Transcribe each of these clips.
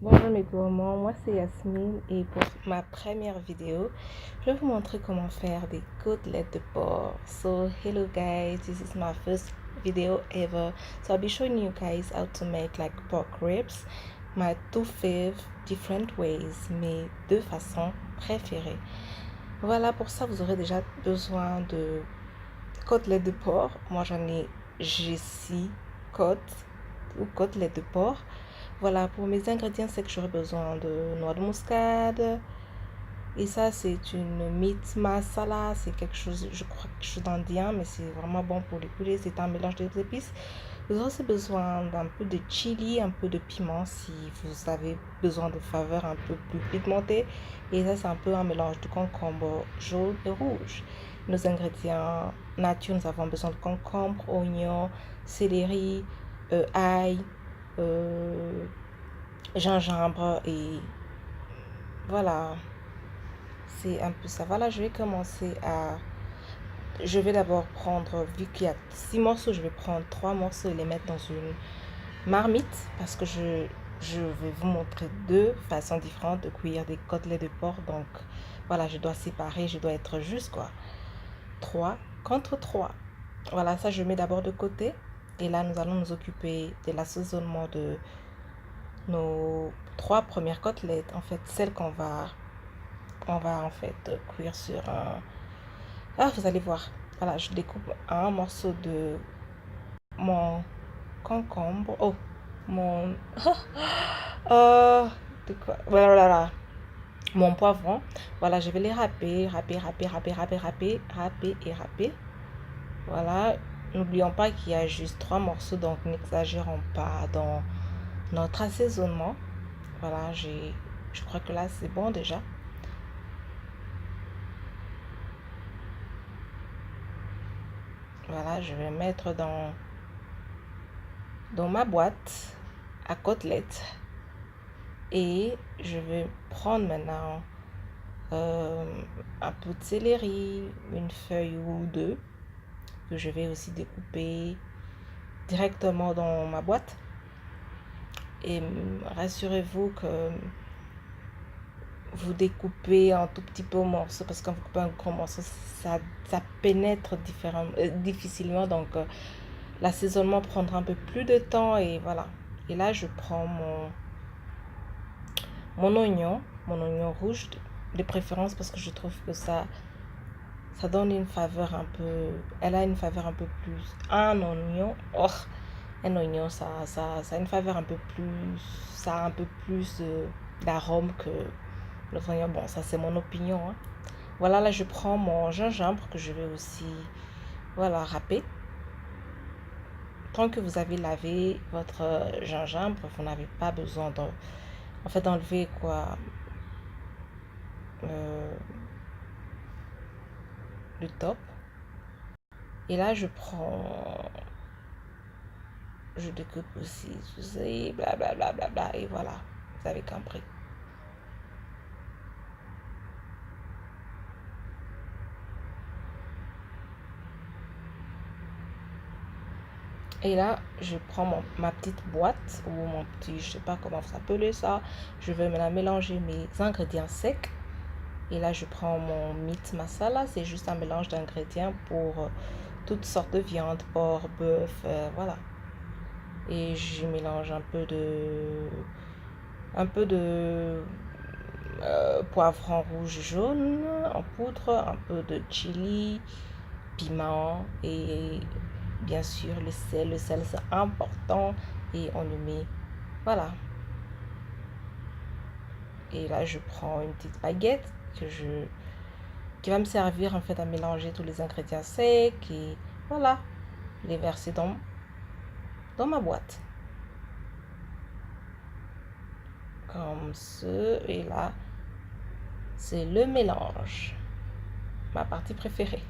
Bonjour mes gourmands, moi c'est Yasmine et pour ma première vidéo, je vais vous montrer comment faire des côtelettes de porc. So hello guys, this is my first video ever. So I'll be showing you guys how to make like pork ribs, my two favorite different ways, mes deux façons préférées. Voilà, pour ça vous aurez déjà besoin de côtelettes de porc. Moi j'ai 6 côtes ou côtelettes de porc. Voilà, pour mes ingrédients, c'est que j'aurai besoin de noix de muscade. Et ça, c'est une meat masala. C'est quelque chose, je crois, quelque chose d'indien, mais c'est vraiment bon pour les poulets. C'est un mélange d'épices. Vous aurez aussi besoin d'un peu de chili, un peu de piment si vous avez besoin de saveurs un peu plus pigmentées. Et ça, c'est un peu un mélange de concombre jaune et rouge. Nos ingrédients nature, nous avons besoin de concombre, oignons, céleri, ail, gingembre et voilà, c'est un peu ça. Voilà, je vais commencer à... Je vais d'abord prendre, vu qu'il y a 6 morceaux, je vais prendre 3 morceaux et les mettre dans une marmite parce que je vais vous montrer deux façons différentes de cuire des côtelettes de porc. Donc voilà, je dois séparer, je dois être juste quoi. 3 contre 3. Voilà, ça je mets d'abord de côté. Et là, nous allons nous occuper de l'assaisonnement de nos 3 premières côtelettes. En fait, celles qu'on va en fait cuire sur un... Ah, vous allez voir. Voilà, je découpe un morceau de mon concombre. Oh, mon... Oh, de quoi? Voilà, mon poivron. Voilà, je vais les râper et râper. Voilà, n'oublions pas qu'il y a juste 3 morceaux, donc n'exagérons pas dans notre assaisonnement. Voilà, je crois que là, c'est bon déjà. Voilà, je vais mettre dans ma boîte à côtelettes. Et je vais prendre maintenant un peu de céleri, une feuille ou deux, que je vais aussi découper directement dans ma boîte. Et rassurez-vous que vous découpez un tout petit peu au morceau, parce que quand vous coupez un gros morceau, ça pénètre difficilement. Donc l'assaisonnement prendra un peu plus de temps et voilà. Et là, je prends mon oignon rouge de préférence parce que je trouve que ça donne une faveur un peu, elle a une faveur un peu plus, un oignon, ça a une faveur un peu plus, ça a un peu plus d'arôme que l'autre oignon. Bon, ça c'est mon opinion, hein. Voilà, là je prends mon gingembre que je vais aussi, voilà, râper. Tant que vous avez lavé votre gingembre, vous n'avez pas besoin en fait, d'enlever quoi, euh, le top. Et là, je découpe aussi, vous savez, blablabla, bla, bla, bla, et voilà, vous avez compris. Et là, je prends ma petite boîte ou mon petit, je sais pas comment vous appelez ça. Je vais maintenant mélanger mes ingrédients secs. Et là, je prends mon meat masala. C'est juste un mélange d'ingrédients pour toutes sortes de viandes, porc, bœuf, voilà. Et je mélange un peu de poivron rouge jaune en poudre, un peu de chili, piment et bien sûr le sel. Le sel c'est important et on le met, voilà. Et là je prends une petite baguette qui va me servir en fait à mélanger tous les ingrédients secs et voilà, les verser dans ma boîte. Comme ce, et là, c'est le mélange. Ma partie préférée.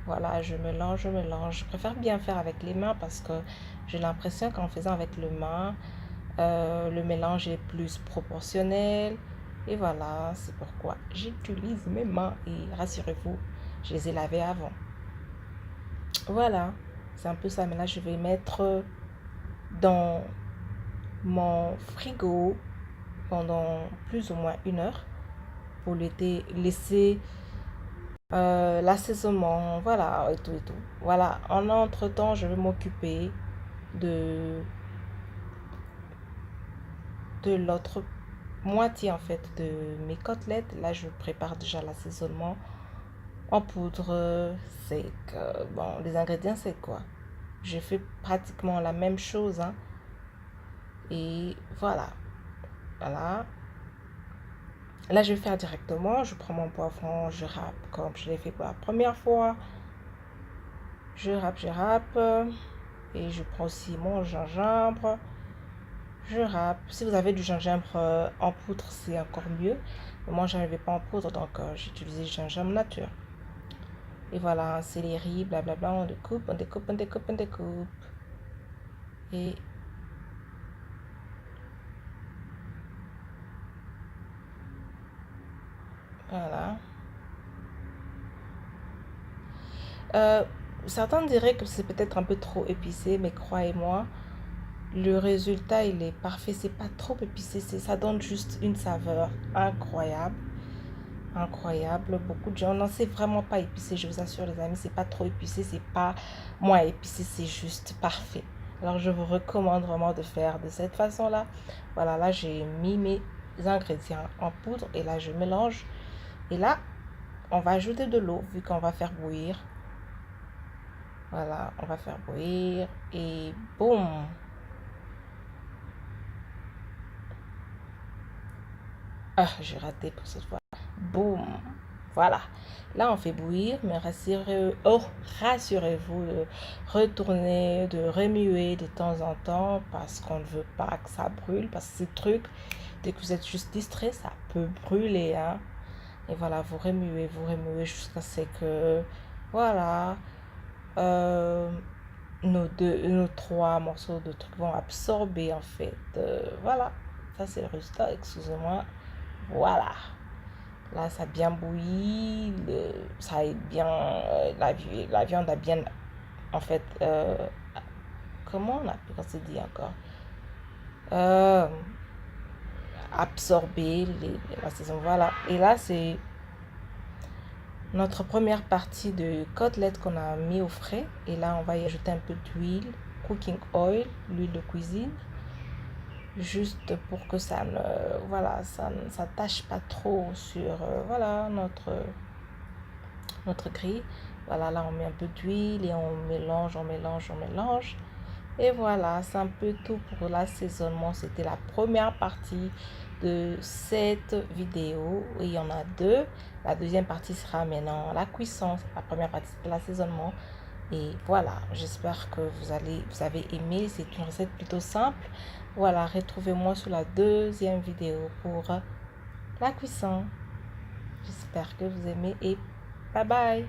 Voilà, je mélange. Je préfère bien faire avec les mains parce que j'ai l'impression qu'en faisant avec les mains, le mélange est plus proportionnel. Et voilà, c'est pourquoi j'utilise mes mains. Et rassurez-vous, je les ai lavées avant. Voilà, c'est un peu ça. Mais là, je vais mettre dans mon frigo pendant plus ou moins 1 heure pour laisser l'assaisonnement, voilà, et tout et tout. Voilà, en entre-temps, je vais m'occuper de, de l'autre moitié en fait de mes côtelettes. Là, je prépare déjà l'assaisonnement en poudre sec. Bon, les ingrédients, c'est quoi? J'ai fait pratiquement la même chose, hein. Et voilà, voilà. Là, je vais faire directement. Je prends mon poivron, je râpe comme je l'ai fait pour la première fois. Je râpe. Et je prends aussi mon gingembre. Je râpe. Si vous avez du gingembre en poudre, c'est encore mieux. Mais moi, je n'avais pas en poudre, donc j'ai utilisé le gingembre nature. Et voilà, un céleri, blablabla, on découpe, on découpe, on découpe, on découpe. Et voilà. Euh, Certains diraient que c'est peut-être un peu trop épicé, mais croyez-moi, le résultat, il est parfait. C'est pas trop épicé, ça donne juste une saveur incroyable. Incroyable. Beaucoup de gens, non, c'est vraiment pas épicé, je vous assure, les amis, c'est pas trop épicé, c'est pas moins épicé, c'est juste parfait. Alors, je vous recommande vraiment de faire de cette façon-là. Voilà, là, j'ai mis mes ingrédients en poudre et là, je mélange. Et là, on va ajouter de l'eau vu qu'on va faire bouillir. Voilà, on va faire bouillir et boum. Ah, j'ai raté pour cette fois. Boum. Voilà. Là, on fait bouillir, mais rassurez-vous de retourner, de remuer de temps en temps parce qu'on ne veut pas que ça brûle. Parce que ces trucs, dès que vous êtes juste distrait, ça peut brûler, hein. Et voilà, vous remuez jusqu'à ce que, voilà, euh, nos 3 morceaux de trucs vont absorber en fait. Voilà, ça c'est le résultat, excusez-moi. Voilà. Là, ça a bien bouilli, ça a bien, la viande a bien, en fait, comment on appelle, comment c'est dit encore, euh, absorbé la saison, voilà. Et là, c'est notre première partie de côtelette qu'on a mis au frais. Et là, on va y ajouter un peu d'huile, cooking oil, l'huile de cuisine, juste pour que ça ne, voilà, ça tâche pas trop sur, voilà, notre grille. Voilà, là on met un peu d'huile et on mélange, on mélange, on mélange. Et voilà, c'est un peu tout pour l'assaisonnement. C'était la première partie de cette vidéo. Il y en a deux. La deuxième partie sera maintenant la cuisson. La première partie, c'est l'assaisonnement. Et voilà, j'espère que vous avez aimé. C'est une recette plutôt simple. Voilà, retrouvez-moi sur la deuxième vidéo pour la cuisson. J'espère que vous aimez et bye bye.